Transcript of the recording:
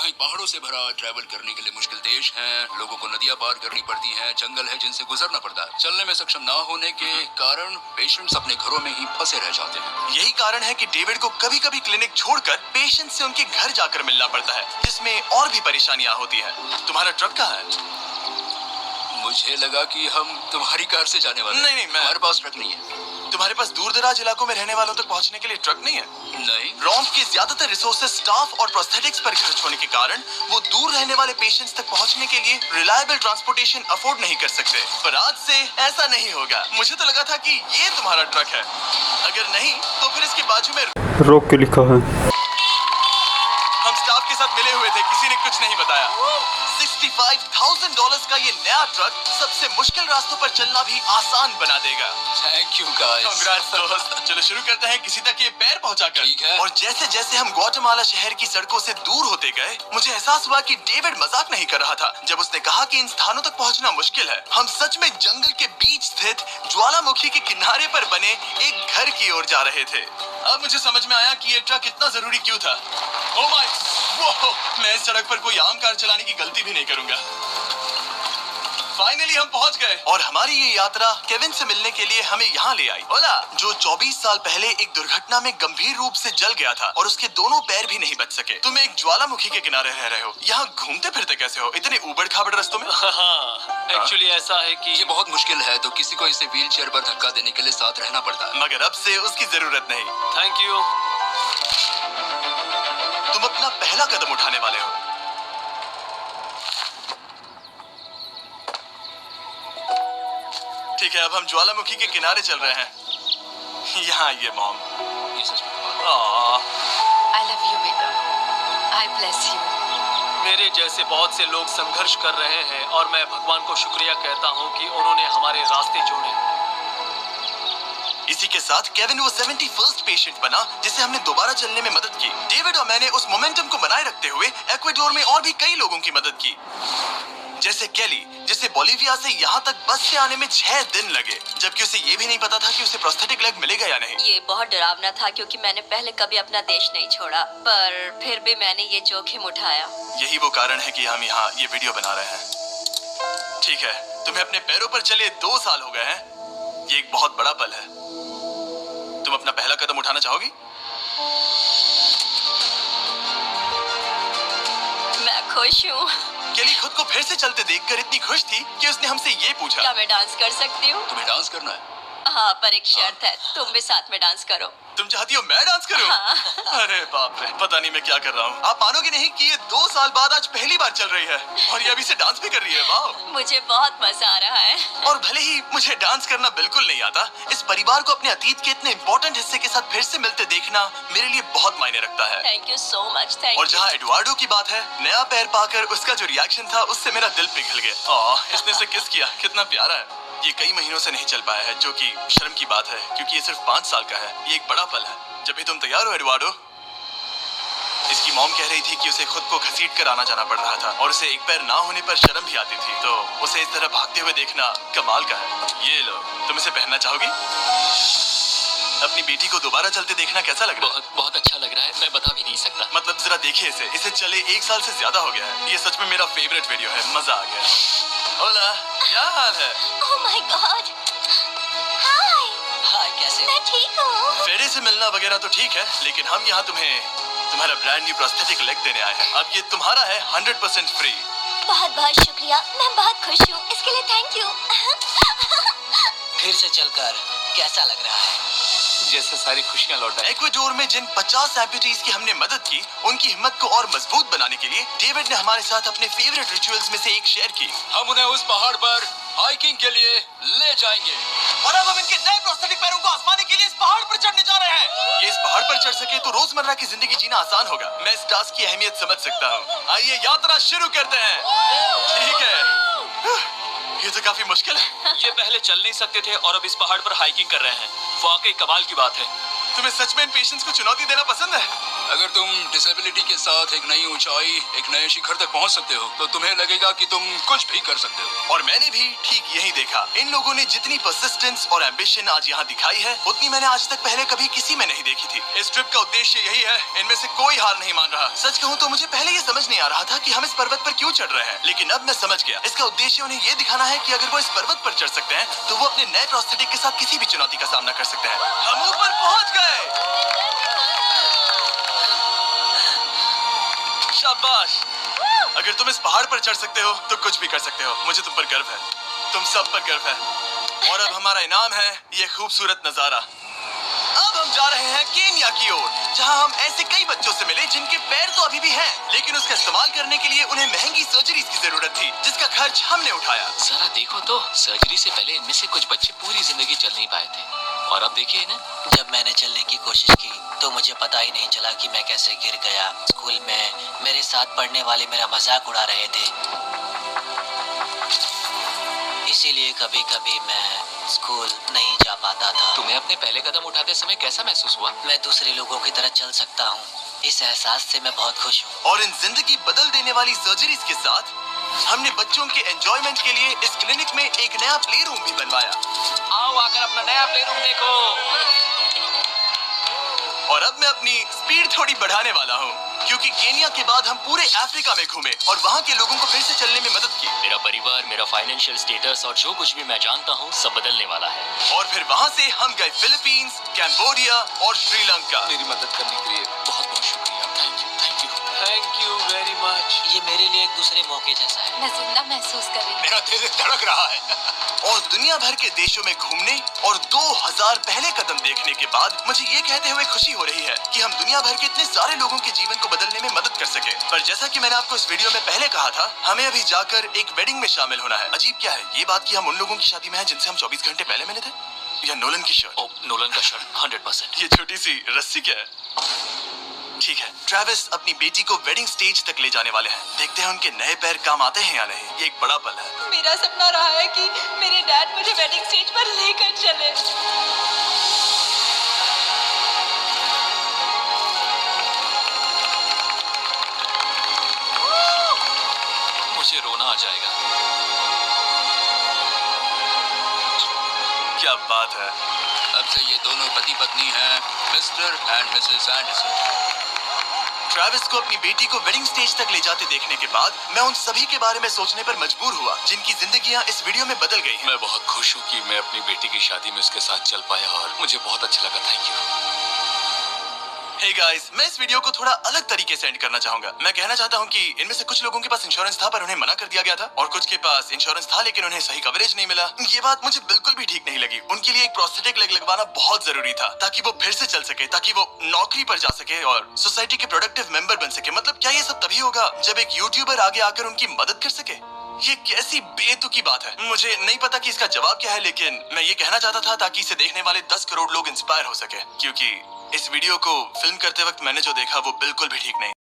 जहाँ पहाड़ों से भरा ट्रैवल करने के लिए मुश्किल देश है, लोगों को नदियां पार करनी पड़ती हैं, जंगल है जिनसे गुजरना पड़ता है। चलने में सक्षम ना होने के कारण पेशेंट्स अपने घरों में ही फंसे रह जाते हैं। यही कारण है कि डेविड को कभी कभी क्लिनिक छोड़कर पेशेंट से उनके घर जाकर मिलना पड़ता है, जिसमें और भी परेशानियां होती हैं। तुम्हारा ट्रक कहाँ है? मुझे लगा कि हम तुम्हारी कार से जाने वाले। नहीं, हमारे पास ट्रक नहीं है। तुम्हारे पास दूर दराज इलाकों में रहने वालों तक पहुंचने के लिए ट्रक नहीं है? नहीं। रॉम्प के ज्यादातर रिसोर्सेज स्टाफ और प्रोस्थेटिक्स पर खर्च होने के कारण वो दूर रहने वाले पेशेंट्स तक पहुंचने के लिए रिलायबल ट्रांसपोर्टेशन अफोर्ड नहीं कर सकते। पर आज से ऐसा नहीं होगा। मुझे तो लगा था कि ये तुम्हारा ट्रक है, अगर नहीं तो फिर इसके बाजू में रोक के लिखा है। हम स्टाफ के साथ मिले हुए थे, किसी ने कुछ नहीं बताया। $65,000 का ये नया ट्रक सबसे मुश्किल रास्तों पर चलना भी आसान बना देगा। Thank you guys. कांग्रेट्स दोस्त। चलो शुरू करते हैं किसी तक ये पैर पहुंचाकर। ठीक है। और जैसे जैसे हम ग्वाटेमाला शहर की सड़कों से दूर होते गए, मुझे एहसास हुआ कि डेविड मजाक नहीं कर रहा था जब उसने कहा कि इन स्थानों तक पहुंचना मुश्किल है। हम सच में जंगल के बीच स्थित ज्वालामुखी के किनारे पर बने एक घर की ओर जा रहे थे। अब मुझे समझ में आया कि ये ट्रक इतना जरूरी क्यों था। ओह माय, मैं इस सड़क पर कोई आम कार चलाने की गलती भी नहीं करूंगा। फाइनली हम पहुंच गए और हमारी ये यात्रा केविन से मिलने के लिए हमें यहाँ ले आई। बोला जो 24 साल पहले एक दुर्घटना में गंभीर रूप से जल गया था और उसके दोनों पैर भी नहीं बच सके। तुम एक ज्वालामुखी के किनारे रह रहे हो, यहाँ घूमते फिरते कैसे हो इतने उबड़ खाबड़ रास्तों में? एक्चुअली ऐसा है कि ये बहुत मुश्किल है, तो किसी को इसे व्हील चेयर पर धक्का देने के लिए साथ रहना पड़ता है। मगर अब से उसकी जरूरत नहीं। Thank you. तुम अपना पहला कदम उठाने वाले हो। ठीक है, अब हम ज्वालामुखी के किनारे चल रहे हैं। यहाँ ये मॉम। ये सच में I love you, बेटा। I bless you। मेरे जैसे बहुत से लोग संघर्ष कर रहे हैं और मैं भगवान को शुक्रिया कहता हूँ कि उन्होंने हमारे रास्ते जोड़े। इसी के साथ केविन वो 71st पेशेंट बना जिसे हमने दोबारा चलने में मदद की। डेविड और मैंने उस मोमेंटम को बनाए रखते हुए एक्वाडोर में और भी कई लोगों की मदद की, जैसे केली, जिसे बोलिविया से यहाँ तक बस से आने में 6 दिन लगे, जबकि उसे ये भी नहीं पता था कि उसे प्रोस्थेटिक लेग मिलेगा या नहीं। ये बहुत डरावना था क्योंकि मैंने पहले कभी अपना देश नहीं छोड़ा, पर फिर भी मैंने ये जोखिम उठाया। यही वो कारण है कि हम यहाँ ये वीडियो बना रहे हैं। ठीक है, तुम्हें अपने पैरों पर चले 2 साल हो गए हैं। ये एक बहुत बड़ा पल है। तुम अपना पहला कदम उठाना चाहोगी? मैं खुश हूँ। केली खुद को फिर से चलते देखकर इतनी खुश थी कि उसने हमसे ये पूछा, क्या मैं डांस कर सकती हूँ? तुम्हें डांस करना है? हाँ, पर एक शर्त है, तुम भी साथ में डांस करो। तुम चाहती हो मैं डांस करूं? हाँ। अरे बाप रे, पता नहीं मैं क्या कर रहा हूँ। आप मानोगे नहीं कि ये 2 साल बाद आज पहली बार चल रही है और ये अभी से डांस भी कर रही है। वाह, मुझे बहुत मजा आ रहा है। और भले ही मुझे डांस करना बिल्कुल नहीं आता, इस परिवार को अपने अतीत के इतने इम्पोर्टेंट हिस्से के साथ फिर से मिलते देखना मेरे लिए बहुत मायने रखता है। Thank you so much. Thank और यू। जहाँ एडुआर्डो की बात है, नया पैर पाकर उसका जो रिएक्शन था उससे मेरा दिल पिघल गया। इसने उसे किस किया, कितना प्यारा है। ये कई महीनों से नहीं चल पाया है, जो कि शर्म की बात है क्योंकि ये सिर्फ 5 साल का है। ये एक बड़ा पल है। जब भी तुम तैयार हो एडुआर्डो। इसकी मॉम कह रही थी कि उसे खुद को घसीट कर आना जाना पड़ रहा था और उसे एक पैर ना होने पर शर्म भी आती थी, तो उसे इस तरह भागते हुए देखना कमाल का है। ये लो, तुम इसे पहनना चाहोगी? अपनी बेटी को दोबारा चलते देखना कैसा लग रहा है? बहुत अच्छा लग रहा है, मैं बता भी नहीं सकता। मतलब जरा देखिए इसे चले 1 साल से ज्यादा हो गया है। ये सच में मेरा फेवरेट वीडियो है, मजा आ गया। ओला, क्या हाल है? Oh my God! Hi! हाय, कैसे? मैं ठीक हूँ। फेरे से मिलना वगैरह तो ठीक है, लेकिन हम यहाँ तुम्हारा ब्रांड न्यू प्रोस्थेटिक लेग देने आए हैं। अब ये तुम्हारा है 100% फ्री। बहुत बहुत शुक्रिया, मैं बहुत खुश हूँ। इसके लिए थैंक यू। फिर से चलकर कैसा लग रहा है? जैसे सारी खुशियाँ लौट आई। एक्वाडोर में जिन 50 एम्पुटीज की हमने मदद की, उनकी हिम्मत को और मजबूत बनाने के लिए डेविड ने हमारे साथ अपने फेवरेट रिचुअल्स में से एक शेयर की। हम उन्हें उस पहाड़ पर हाइकिंग के लिए ले जाएंगे और अब हम इनके नए प्रोस्थेटिक पैरों को आजमाने के लिए इस पहाड़ पर चढ़ने जा रहे हैं। ये इस पहाड़ पर चढ़ सके तो रोजमर्रा की जिंदगी जीना आसान होगा। मैं इस टास्क की अहमियत समझ सकता हूँ। आइए यात्रा शुरू करते हैं। ठीक है, ये तो काफी मुश्किल है। ये पहले चल नहीं सकते थे और अब इस पहाड़ पर हाइकिंग कर रहे हैं। वाकई कमाल की बात है। तुम्हें सच में इन पेशेंट्स को चुनौती देना पसंद है? अगर तुम डिसेबिलिटी के साथ एक नई ऊंचाई, एक नए शिखर तक पहुंच सकते हो तो तुम्हें लगेगा कि तुम कुछ भी कर सकते हो। और मैंने भी ठीक यही देखा। इन लोगों ने जितनी परसिस्टेंस और एम्बिशन आज यहाँ दिखाई है, उतनी मैंने आज तक पहले कभी किसी में नहीं देखी थी। इस ट्रिप का उद्देश्य यही है, इनमें से कोई हार नहीं मान रहा। सच कहूँ तो मुझे पहले ये समझ नहीं आ रहा था कि हम इस पर्वत पर क्यों चढ़ रहे हैं, लेकिन अब मैं समझ गया। इसका उद्देश्य उन्हें ये दिखाना है कि अगर वो इस पर्वत पर चढ़ सकते हैं, तो वो अपने नए प्रोस्थेटिक के साथ किसी भी चुनौती का सामना कर सकते हैं। हम ऊपर पहुंच गए। शाबाश। अगर तुम इस पहाड़ पर चढ़ सकते हो तो कुछ भी कर सकते हो। मुझे तुम पर गर्व है, तुम सब पर गर्व है। और अब हमारा इनाम है ये खूबसूरत नजारा। अब हम जा रहे हैं केन्या की ओर, जहां हम ऐसे कई बच्चों से मिले जिनके पैर तो अभी भी हैं, लेकिन उसका इस्तेमाल करने के लिए उन्हें महंगी सर्जरीज की जरूरत थी, जिसका खर्च हमने उठाया। जरा देखो तो, सर्जरी से पहले इनमें से कुछ बच्चे पूरी जिंदगी चल नहीं पाए थे, और अब देखिए इन्हें। जब मैंने चलने की कोशिश की तो मुझे पता ही नहीं चला कि मैं कैसे गिर गया। स्कूल में मेरे साथ पढ़ने वाले मेरा मजाक उड़ा रहे थे, इसीलिए कभी कभी मैं स्कूल नहीं जा पाता था। तुम्हें अपने पहले कदम उठाते समय कैसा महसूस हुआ? मैं दूसरे लोगों की तरह चल सकता हूँ, इस एहसास से मैं बहुत खुश हूँ। और इन जिंदगी बदल देने वाली सर्जरीज के साथ हमने बच्चों के एंजॉयमेंट के लिए इस क्लिनिक में एक नया प्ले रूम भी बनवाया। आओ आकर अपना नया प्ले रूम देखो। और अब मैं अपनी स्पीड थोड़ी बढ़ाने वाला हूँ, क्योंकि केन्या के बाद हम पूरे अफ्रीका में घूमे और वहाँ के लोगों को फिर से चलने में मदद की। मेरा परिवार, मेरा फाइनेंशियल स्टेटस और जो कुछ भी मैं जानता हूँ सब बदलने वाला है। और फिर वहाँ से हम गए फिलीपींस, कैम्बोडिया और श्रीलंका। मेरी मदद करने के लिए बहुत बहुत शुक्रिया। Thank you, thank you. Thank you very much. ये मेरे लिए एक दूसरे मौके जैसा है। मैं जिंदा महसूस कर रही हूँ। मेरा दिल धड़क रहा है। और दुनिया भर के देशों में घूमने और 2000 पहले कदम देखने के बाद मुझे ये कहते हुए खुशी हो रही है कि हम दुनिया भर के इतने सारे लोगों के जीवन को बदलने में मदद कर सके। पर जैसा कि मैंने आपको इस वीडियो में पहले कहा था, हमें अभी जाकर एक वेडिंग में शामिल होना है। अजीब क्या है ये बात कि हम उन लोगों की शादी में हैं जिनसे हम 24 घंटे पहले मिले थे। या नोलन की शर्ट। ओ, नोलन का शर्ट 100%। ये छोटी सी रस्सी क्या है? ठीक है, ट्रेविस अपनी बेटी को वेडिंग स्टेज तक ले जाने वाले हैं। देखते हैं उनके नए पैर काम आते हैं या नहीं। ये एक बड़ा पल है। मेरा सपना रहा है कि मेरे डैड मुझे वेडिंग स्टेज पर लेकर चले। मुझे रोना आ जाएगा। क्या बात है। अब से ये दोनों पति पत्नी हैं, mister and Mrs Anderson. Travis को अपनी बेटी को वेडिंग स्टेज तक ले जाते देखने के बाद मैं उन सभी के बारे में सोचने पर मजबूर हुआ जिनकी जिंदगियां इस वीडियो में बदल गई हैं। मैं बहुत खुश हूँ कि मैं अपनी बेटी की शादी में उसके साथ चल पाया और मुझे बहुत अच्छा लगा। Thank you. हे गाइस, मैं इस वीडियो को थोड़ा अलग तरीके से एंड करना चाहूंगा। मैं कहना चाहता हूँ कि इनमें से कुछ लोगों के पास इंश्योरेंस था पर उन्हें मना कर दिया गया था, और कुछ के पास इंश्योरेंस था लेकिन उन्हें सही कवरेज नहीं मिला। ये बात मुझे बिल्कुल भी ठीक नहीं लगी। उनके लिए एक प्रोस्थेटिक लेग लगवाना बहुत जरूरी था ताकि वो फिर से चल सके, ताकि वो नौकरी पर जा सके और सोसाइटी के प्रोडक्टिव मेंबर बन सके। मतलब क्या ये सब तभी होगा जब एक यूट्यूबर आगे आकर उनकी मदद कर सके? ये कैसी बेतुकी बात है। मुझे नहीं पता कि इसका जवाब क्या है, लेकिन मैं ये कहना चाहता था ताकि इसे देखने वाले 10 करोड़ लोग इंस्पायर हो सके, क्योंकि इस वीडियो को फिल्म करते वक्त मैंने जो देखा वो बिल्कुल भी ठीक नहीं।